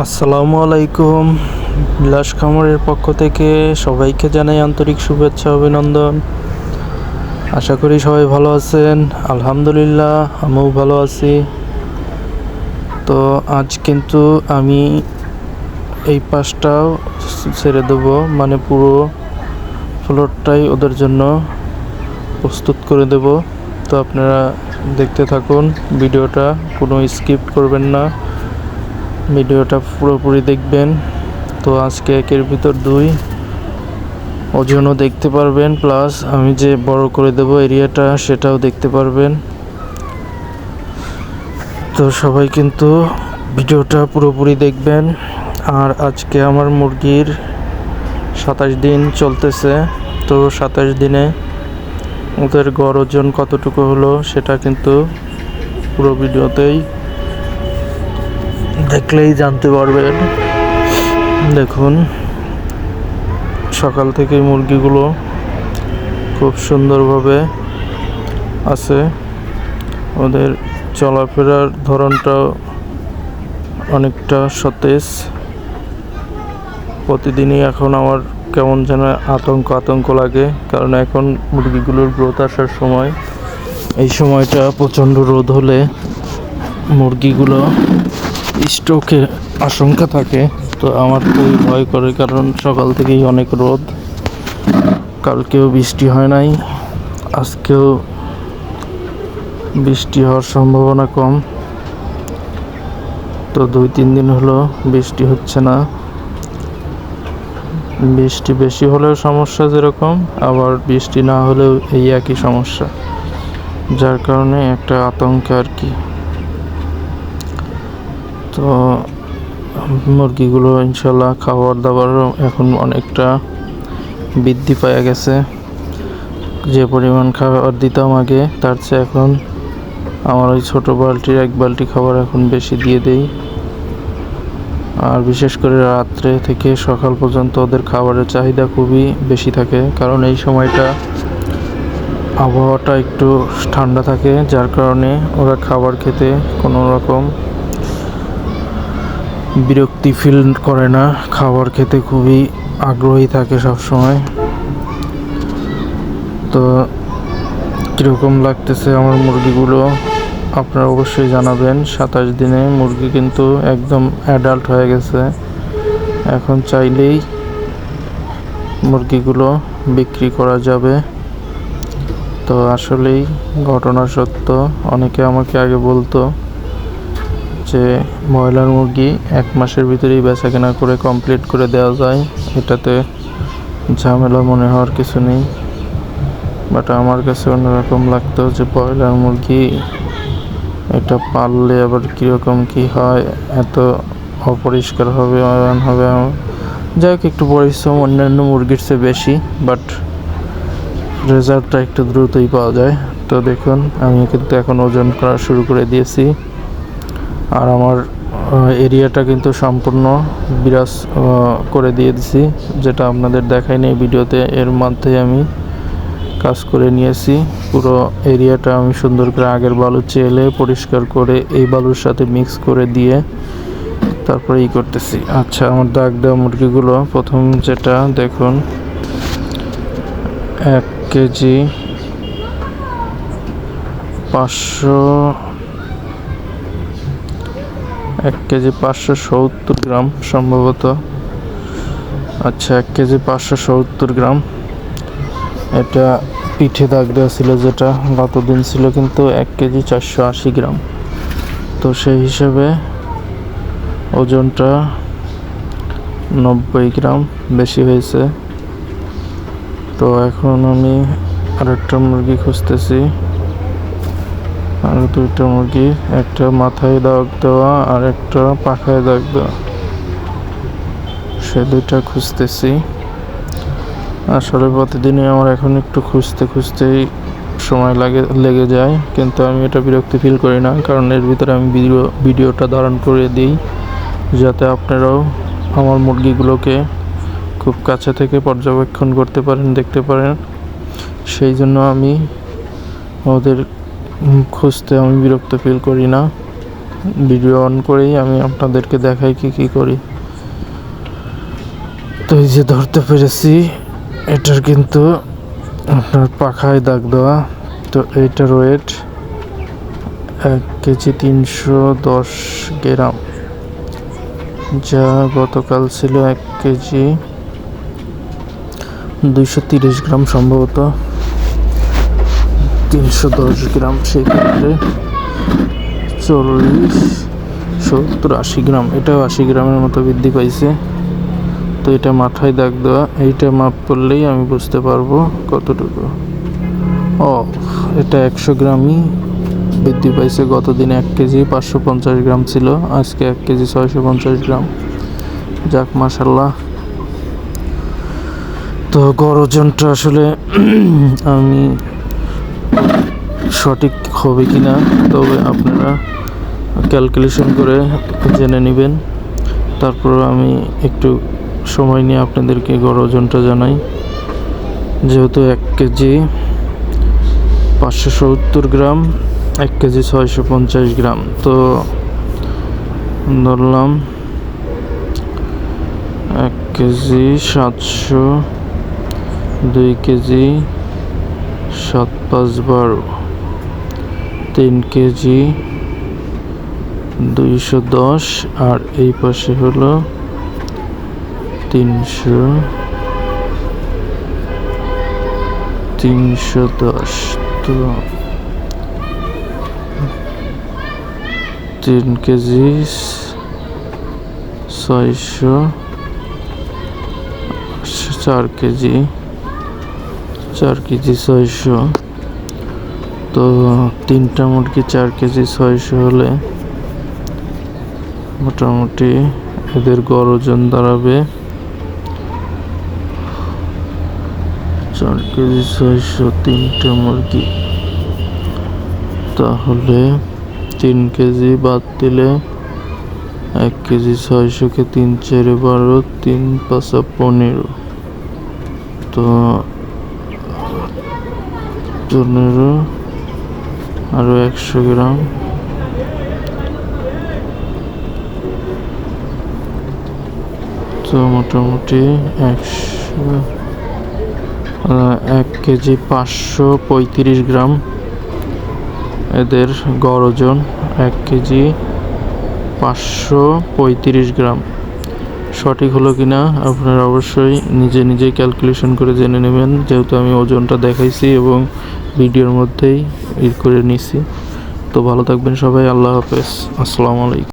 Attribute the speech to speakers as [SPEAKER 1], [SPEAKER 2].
[SPEAKER 1] আসসালামু আলাইকুম। বিলাস খামারের পক্ষ থেকে সবাইকে জানাই আন্তরিক শুভেচ্ছা অভিনন্দন। আশা করি সবাই ভালো আছেন। আলহামদুলিল্লাহ আমিও ভালো আছি। তো আজ কিন্তু আমি এই পাশটাও ছেড়ে দেবো, মানে পুরো ফ্লোরটাই ওদের জন্য প্রস্তুত করে দেব। তো আপনারা দেখতে থাকুন ভিডিওটা, কোনো স্কিপ করবেন না, ভিডিওটা পুরোপুরি দেখবেন। তো আজকে একের ভিতর দুই ওজনও দেখতে পারবেন, প্লাস আমি যে বড় করে দেব এরিয়াটা সেটাও দেখতে পারবেন। তো সবাই কিন্তু ভিডিওটা পুরোপুরি দেখবেন। আর আজকে আমার মুরগির 27 দিন চলতেছে। তো 27 দিনে ওদের গড় ওজন কতটুকু হলো সেটা কিন্তু পুরো ভিডিওতেই দেখলেই জানতে পারবেন। দেখুন, সকাল থেকে মুরগিগুলো খুব সুন্দরভাবে আছে। ওদের চলাফেরার ধরনটাও অনেকটা সতেজ। প্রতিদিনই এখন আমার কেমন যেন আতঙ্ক লাগে, কারণ এখন মুরগিগুলোর গ্রোথ আসার সময়। এই সময়টা প্রচণ্ড রোদ হলে মুরগিগুলো স্ট্রোকের আশঙ্কা থাকে। তো আমার খুবই ভয় করে, কারণ সকাল থেকেই অনেক রোদ। কালকেও বৃষ্টি হয় নাই, আজকেও বৃষ্টি হওয়ার সম্ভাবনা কম। তো 2-3 দিন হলো বৃষ্টি হচ্ছে না। বৃষ্টি বেশি হলেও সমস্যা যেরকম, আবার বৃষ্টি না হলেও এই একই সমস্যা, যার কারণে একটা আতঙ্ক আর কি। তো মুরগিগুলো ইনশাল্লাহ খাবার দাবারও এখন অনেকটা বৃদ্ধি পাওয়া গেছে। যে পরিমাণ খাবার দিতাম আগে, তার চেয়ে এখন আমার ওই ছোটো বালতির 1 বালতি খাবার এখন বেশি দিয়ে দেই। আর বিশেষ করে রাত্রে থেকে সকাল পর্যন্ত ওদের খাবারের চাহিদা খুবই বেশি থাকে, কারণ এই সময়টা আবহাওয়াটা একটু ঠান্ডা থাকে, যার কারণে ওরা খাবার খেতে কোনো রকম বিরক্তি ফিল করে না। খাবার খেতে খুবই আগ্রহী থাকে সব সময়। তো কীরকম লাগতেছে আমার মুরগিগুলো আপনারা অবশ্যই জানাবেন। 27 দিনে মুরগি কিন্তু একদম অ্যাডাল্ট হয়ে গেছে। এখন চাইলেই মুরগিগুলো বিক্রি করা যাবে। তো আসলেই ঘটনা সত্য। অনেকে আমাকে আগে বলতো যে ব্রয়লার মুরগি 1 মাসের ভিতরেই বেচাকেনা করে কমপ্লিট করে দেওয়া যায়, এটাতে ঝামেলা মনে হওয়ার কিছু নেই। বাট আমার কাছে অন্যরকম লাগতো যে ব্রয়লার মুরগি এটা পাললে আবার কীরকম কী হয়, এত অপরিষ্কার হবে, অয়ন হবে। যাই হোক, একটু পরিশ্রম অন্যান্য মুরগির চেয়ে বেশি, বাট রেজাল্টটা একটু দ্রুতই পাওয়া যায়। তো দেখুন, আমি কিন্তু এখন ওজন করা শুরু করে দিয়েছি। আর আমার এরিয়াটা কিন্তু সম্পূর্ণ বিরাজ করে দিয়ে দিছি, যেটা আপনাদের দেখাই নেই ভিডিওতে। এর মধ্যে আমি কাজ করে নিয়েছি। পুরো এরিয়াটা আমি সুন্দর করে আগের বালু চেলে পরিষ্কার করে এই বালুর সাথে মিক্স করে দিয়ে তারপরে করতেছি। আচ্ছা, আমার দাগ দেওয়া মুরগিগুলো প্রথম যেটা দেখুন, 1 কেজি 570 গ্রাম সম্ভবত। আচ্ছা, 1 কেজি 570 গ্রাম। এটা পিঠে দাগ দেওয়া ছিল, যেটা গতদিন ছিল, কিন্তু 1 কেজি 480 গ্রাম। তো সেই হিসেবে ওজনটা 90 গ্রাম বেশি হয়েছে। তো এখন আমি আরেকটা মুরগি খুঁজতেছি, আর 2টা মুরগি, একটা মাথায় দাগ দেওয়া আর একটা পাখায় দাগ দেওয়া, সে 2টা খুঁজতেছি। আসলে প্রতিদিনই আমার এখন একটু খুঁজতেই সময় লেগে যায়, কিন্তু আমি এটা বিরক্তি ফিল করি না, কারণ এর ভিতরে আমি ভিডিওটা ধারণ করে দিই, যাতে আপনারাও আমার মুরগিগুলোকে খুব কাছে থেকে পর্যবেক্ষণ করতে পারেন, দেখতে পারেন। সেই জন্য আমি ওদের খুঁজতে আমি বিরক্ত ফিল করি না। ভিডিও অন করেই আমি আপনাদেরকে দেখাই কি করি। তো এই যে ধরতে পেরেছি, এটার কিন্তু আপনার পাখায় দাগ দেওয়া। তো এইটার ওয়েট 1 কেজি 310 গ্রাম, যা গতকাল ছিল 1 কেজি 230 গ্রাম, সম্ভবত 310 গ্রাম, সেই ক্ষেত্রে 40, 70, 80 গ্রাম। এটাও 80 গ্রামের মতো বৃদ্ধি পাইছে। তো এটা মাথায় দাগ দেওয়া, এইটা মাপ করলেই আমি বুঝতে পারবো কতটুকু। এটা 100 গ্রামই বৃদ্ধি পাইছে। গতদিন 1 কেজি 550 গ্রাম ছিল, আজকে 1 কেজি 650 গ্রাম। যাক, মাশাল্লাহ। তো গড় ওজনটা আসলে আমি সঠিক হবে কিনা, তবে আপনারা ক্যালকুলেশন করে জেনে নেবেন। তারপর আমি একটু সময় নিয়ে আপনাদেরকে গড় ওজনটা জানাই। যেহেতু 1 কেজি 570 গ্রাম, 1 কেজি 650 গ্রাম, তো ধরলাম 1 কেজি 700, 2 কেজি 7, 5, 12, 3 কেজি 210, আর এই পাশে হলো 310। তো 3 কেজি 600, 4 কেজি 600। তো 3টা মুরগি 4 কেজি 600 হলে মোটামুটি এদের গড় ওজন দাঁড়াবে 4 কেজি 600, 3টে মুরগি, তাহলে 3 কেজি বাদ দিলে 1 কেজি 600কে 3, 4, 12, 3, 5, 15, তো 15 আরো 100 গ্রাম, তো মোটামুটি 1 কেজি 535 গ্রাম এদের গড় ওজন। 1 কেজি 535 গ্রাম। সঠিক হলো কিনা আপনারা অবশ্যই নিজেই ক্যালকুলেশন করে জেনে নেবেন, যেহেতু আমি ওজনটা দেখাইছি এবং ভিডিওর মধ্যেই করে নিছি। তো ভালো থাকবেন সবাই, আল্লাহ হাফেজ, আসসালামু আলাইকুম।